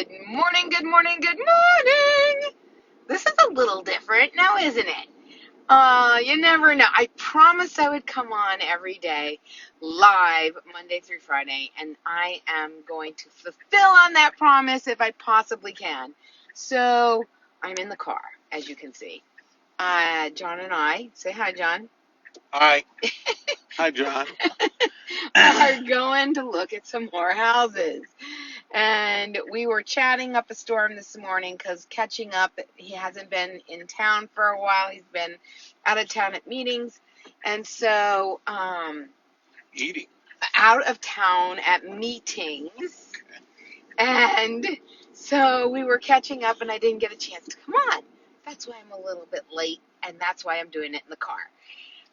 Good morning, good morning, good morning. This is a little different now, isn't it? You never know. I promised I would come on every day, live, Monday through Friday, and I am going to fulfill on that promise if I possibly can. So, I'm in the car, as you can see. John and I, say hi, John. Hi. Hi, John. Are going to look at some more houses. And we were chatting up a storm this morning because catching up, he hasn't been in town for a while. He's been out of town at meetings. And so, Eating. out of town at meetings. And so we were catching up and I didn't get a chance to come on. That's why I'm a little bit late and that's why I'm doing it in the car.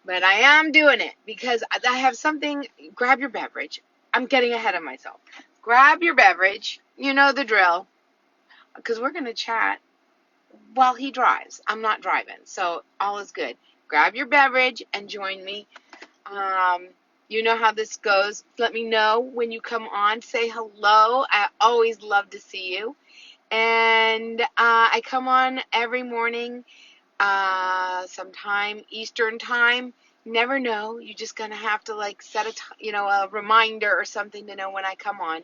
But I am doing it because I have something. Grab your beverage. I'm getting ahead of myself. Grab your beverage. You know the drill. Because we're going to chat while he drives. I'm not driving, so all is good. Grab your beverage and join me. You know how this goes. Let me know when you come on. Say hello. I always love to see you. And I come on every morning. Sometime Eastern time. Never know. You're just gonna have to set a reminder or something to know when I come on.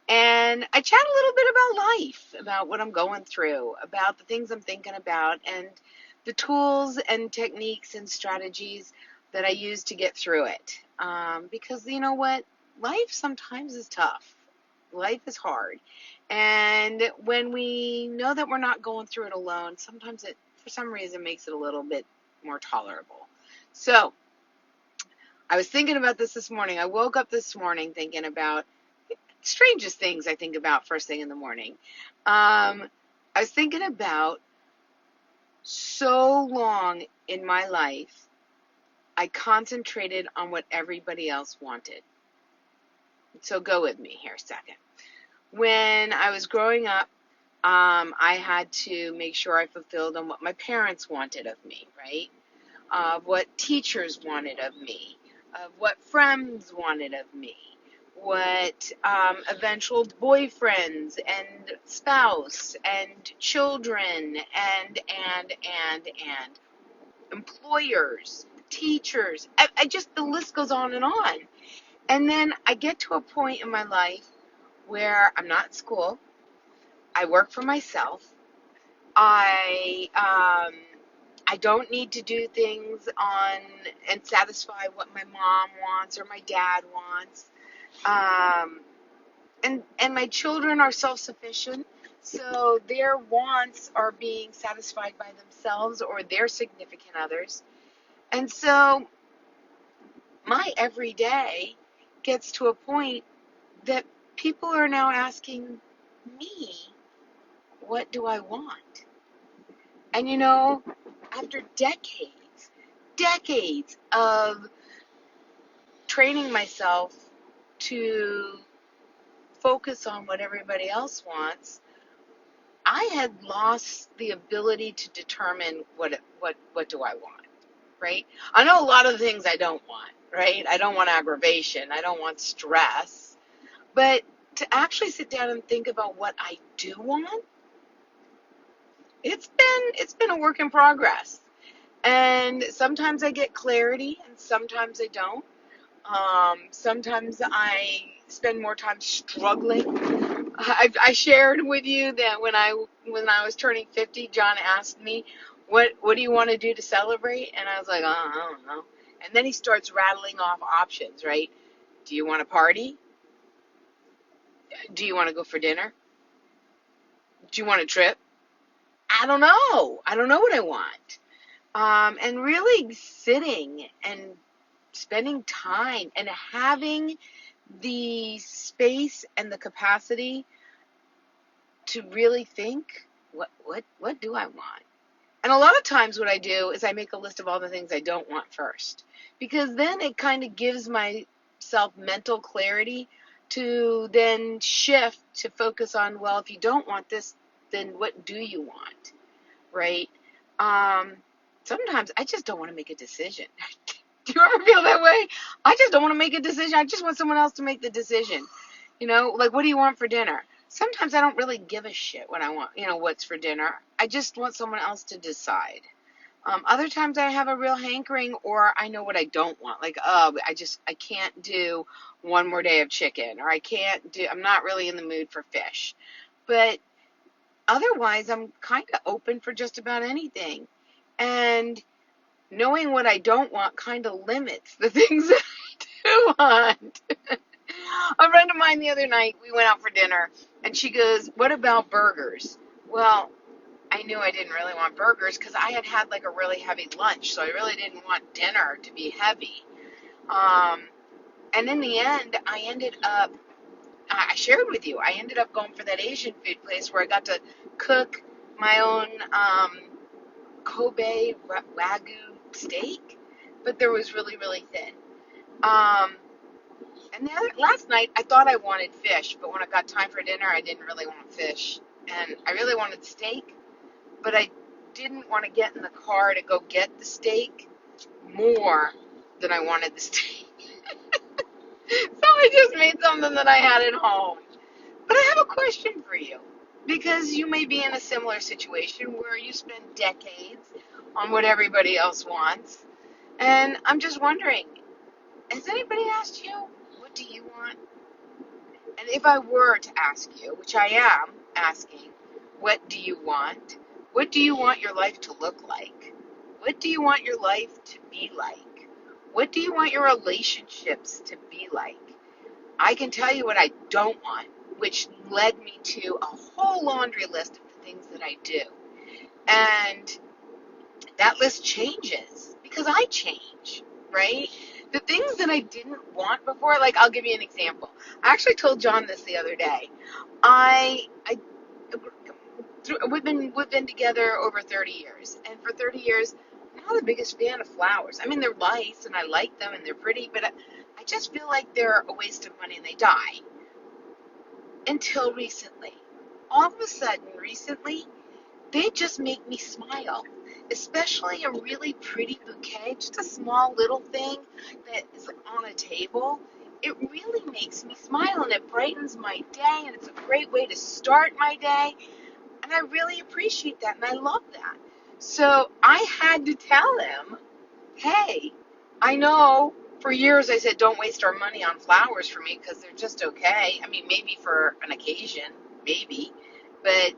And I chat a little bit about life, about what I'm going through, about the things I'm thinking about, and the tools and techniques and strategies that I use to get through it. Because you know what, life sometimes is tough. Life is hard, and when we know that we're not going through it alone, sometimes it, for some reason, makes it a little bit more tolerable. So, I was thinking about this morning. I woke up this morning thinking about the strangest things I think about first thing in the morning. I was thinking about so long in my life, I concentrated on what everybody else wanted. So go with me here a second. When I was growing up, I had to make sure I fulfilled on what my parents wanted of me, right? What teachers wanted of me, what friends wanted of me, what eventual boyfriends and spouse and children and employers, teachers. I just, the list goes on and on. And then I get to a point in my life where I'm not in school. I work for myself. I don't need to do things on and satisfy what my mom wants or my dad wants. And my children are self-sufficient, so their wants are being satisfied by themselves or their significant others. And so my everyday gets to a point that people are now asking me, what do I want? And after decades of training myself to focus on what everybody else wants, I had lost the ability to determine what do I want, right? I know a lot of the things I don't want, right? I don't want aggravation. I don't want stress. But to actually sit down and think about what I do want, it's been a work in progress. And sometimes I get clarity and sometimes I don't. Sometimes I spend more time struggling. I shared with you that when I was turning 50, John asked me, what do you want to do to celebrate? And I was like, I don't know. And then he starts rattling off options, right? Do you want to party? Do you want to go for dinner? Do you want a trip? I don't know. I don't know what I want. And really sitting and spending time and having the space and the capacity to really think, what do I want? And a lot of times what I do is I make a list of all the things I don't want first, because then it kind of gives myself mental clarity to then shift to focus on, well, if you don't want this, then what do you want, right? Sometimes I just don't want to make a decision. Do you ever feel that way? I just don't want to make a decision. I just want someone else to make the decision. Like, what do you want for dinner? sometimes I don't really give a shit what I want, what's for dinner. I just want someone else to decide. Other times I have a real hankering, or I know what I don't want. Like, I can't do one more day of chicken, or I'm not really in the mood for fish. But otherwise, I'm kind of open for just about anything. And knowing what I don't want kind of limits the things that I do want. A friend of mine the other night, we went out for dinner, and she goes, "What about burgers?" Well, I knew I didn't really want burgers because I had had like a really heavy lunch, so I really didn't want dinner to be heavy. Um, and in the end, I shared with you, I ended up going for that Asian food place where I got to cook my own Kobe Wagyu steak, but there was really, really thin. Um, and last night, I thought I wanted fish, but when it got time for dinner, I didn't really want fish. And I really wanted steak, but I didn't want to get in the car to go get the steak more than I wanted the steak. So I just made something that I had at home. But I have a question for you, because you may be in a similar situation where you spend decades on what everybody else wants. And I'm just wondering, has anybody asked you, what do you want? And if I were to ask you, which I am asking, what do you want? What do you want your life to look like? What do you want your life to be like? What do you want your relationships to be like? I can tell you what I don't want, which led me to a whole laundry list of the things that I do. And that list changes because I change, right? The things that I didn't want before, like I'll give you an example. I actually told John this the other day. We've been together over 30 years, and for 30 years, I'm not the biggest fan of flowers. I mean, they're nice, and I like them, and they're pretty, but I just feel like they're a waste of money, and they die. Until recently. All of a sudden, recently, they just make me smile. Especially a really pretty bouquet, just a small little thing that is on a table. It really makes me smile, and it brightens my day, and it's a great way to start my day. And I really appreciate that, and I love that. So I had to tell him, hey, I know for years I said don't waste our money on flowers for me because they're just okay. I mean, maybe for an occasion, maybe, but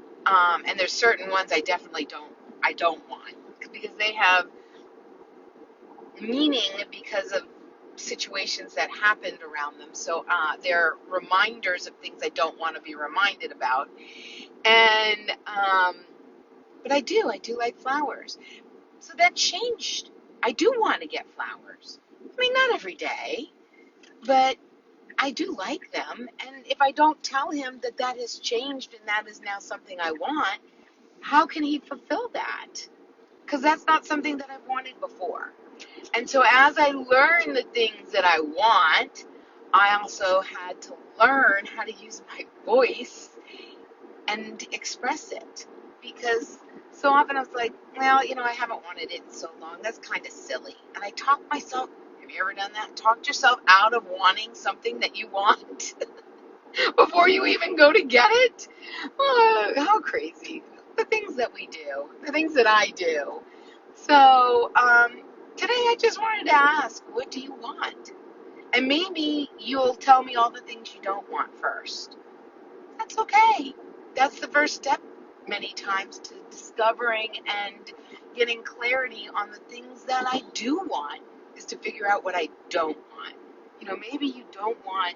and there's certain ones I don't want because they have meaning because of situations that happened around them. So they're reminders of things I don't want to be reminded about. And but I do like flowers. So that changed. I do want to get flowers. I mean, not every day, but I do like them. And if I don't tell him that that has changed and that is now something I want, how can he fulfill that? Because that's not something that I've wanted before. And so as I learn the things that I want, I also had to learn how to use my voice and express it. Because so often I was like, well, I haven't wanted it in so long. That's kind of silly. And I talked myself, have you ever done that? Talked yourself out of wanting something that you want before you even go to get it? Oh, how crazy. The things that we do, the things that I do. So today I just wanted to ask, what do you want? And maybe you'll tell me all the things you don't want first. That's okay. That's the first step many times to discovering and getting clarity on the things that I do want, is to figure out what I don't want. Maybe you don't want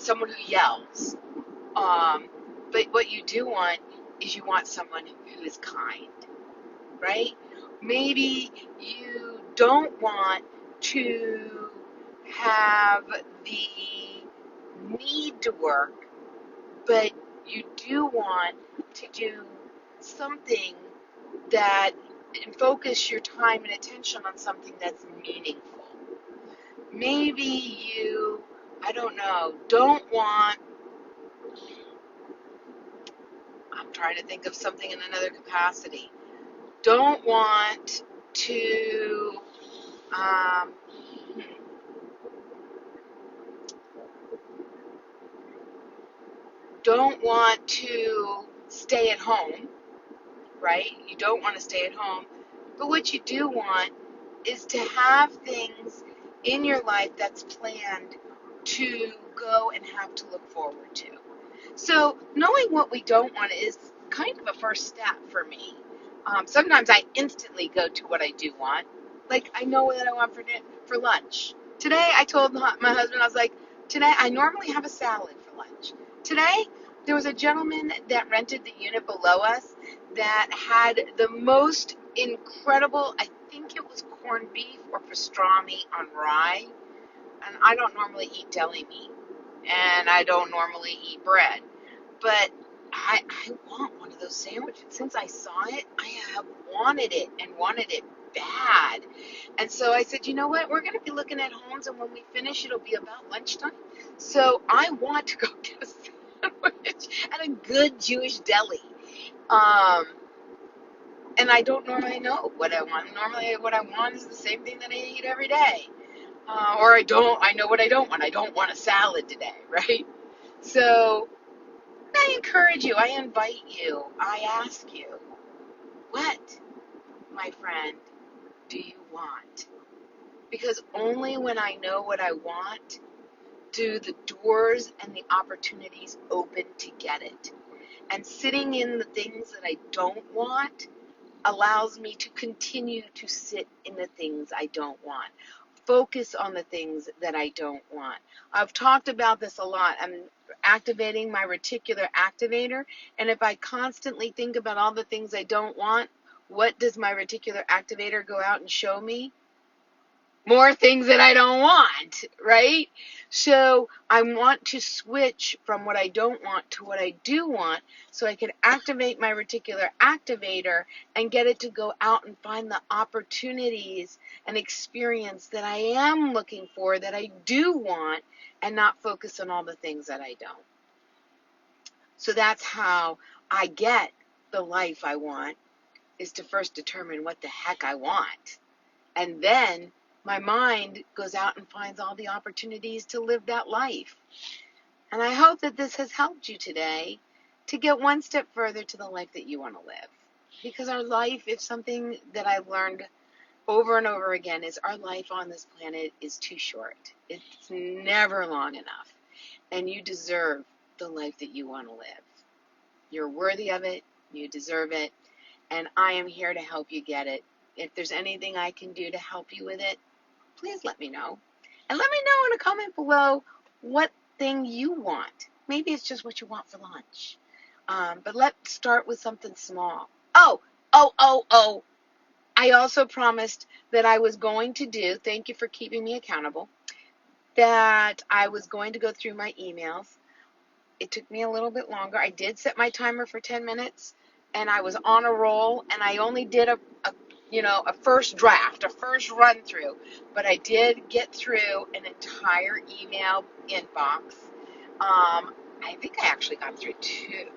someone who yells. But what you do want is you want someone who is kind, right? Maybe you don't want to have the need to work, but you do want to do something that and focus your time and attention on something that's meaningful. Maybe you, I don't know, don't want, I'm trying to think of something in another capacity, don't want to, um, don't want to stay at home, right? You don't want to stay at home. But what you do want is to have things in your life that's planned to go and have to look forward to. So knowing what we don't want is kind of a first step for me. Sometimes I instantly go to what I do want. Like I know what I want for lunch. Today I told my husband, I was like, today I normally have a salad for lunch. Today there was a gentleman that rented the unit below us that had the most incredible, I think it was corned beef or pastrami on rye. And I don't normally eat deli meat. And I don't normally eat bread. But I want one of those sandwiches. Since I saw it, I have wanted it and wanted it bad. And so I said, you know what? We're going to be looking at homes, and when we finish, it'll be about lunchtime. So I want to go get a sandwich at a good Jewish deli. Um, and I don't normally know what I want. Normally, what I want is the same thing that I eat every day. Or I know what I don't want. I don't want a salad today, right? So I encourage you, I invite you, I ask you, what, my friend, do you want? Because only when I know what I want do the doors and the opportunities open to get it. And sitting in the things that I don't want allows me to continue to sit in the things I don't want. Focus on the things that I don't want. I've talked about this a lot. I'm activating my reticular activator, and if I constantly think about all the things I don't want, what does my reticular activator go out and show me? More things that I don't want, right? So I want to switch from what I don't want to what I do want so I can activate my reticular activator and get it to go out and find the opportunities and experience that I am looking for, that I do want, and not focus on all the things that I don't. So that's how I get the life I want, is to first determine what the heck I want. And then my mind goes out and finds all the opportunities to live that life. And I hope that this has helped you today to get one step further to the life that you want to live. Because our life, if something that I've learned over and over again, is our life on this planet is too short. It's never long enough. And you deserve the life that you want to live. You're worthy of it. You deserve it. And I am here to help you get it. If there's anything I can do to help you with it, please let me know. And let me know in a comment below what thing you want. Maybe it's just what you want for lunch. But let's start with something small. Oh. I also promised that I was going to do, thank you for keeping me accountable, that I was going to go through my emails. It took me a little bit longer. I did set my timer for 10 minutes, and I was on a roll, and I only did a first draft, a first run through, but I did get through an entire email inbox. I think I actually got through two,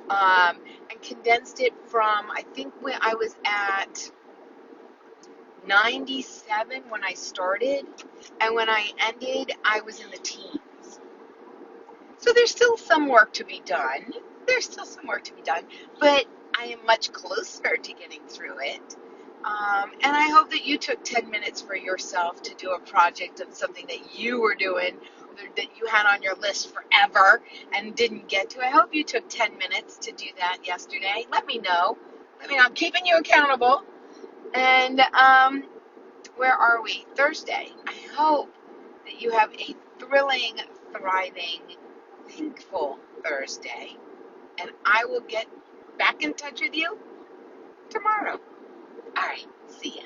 and condensed it from, I think when I was at 97 when I started, and when I ended, I was in the teens. So there's still some work to be done. But I am much closer to getting through it. And I hope that you took 10 minutes for yourself to do a project of something that you were doing, that you had on your list forever and didn't get to. I hope you took 10 minutes to do that yesterday. Let me know. I'm keeping you accountable. And where are we? Thursday. I hope that you have a thrilling, thriving, thankful Thursday. And I will get back in touch with you tomorrow. All right. See ya.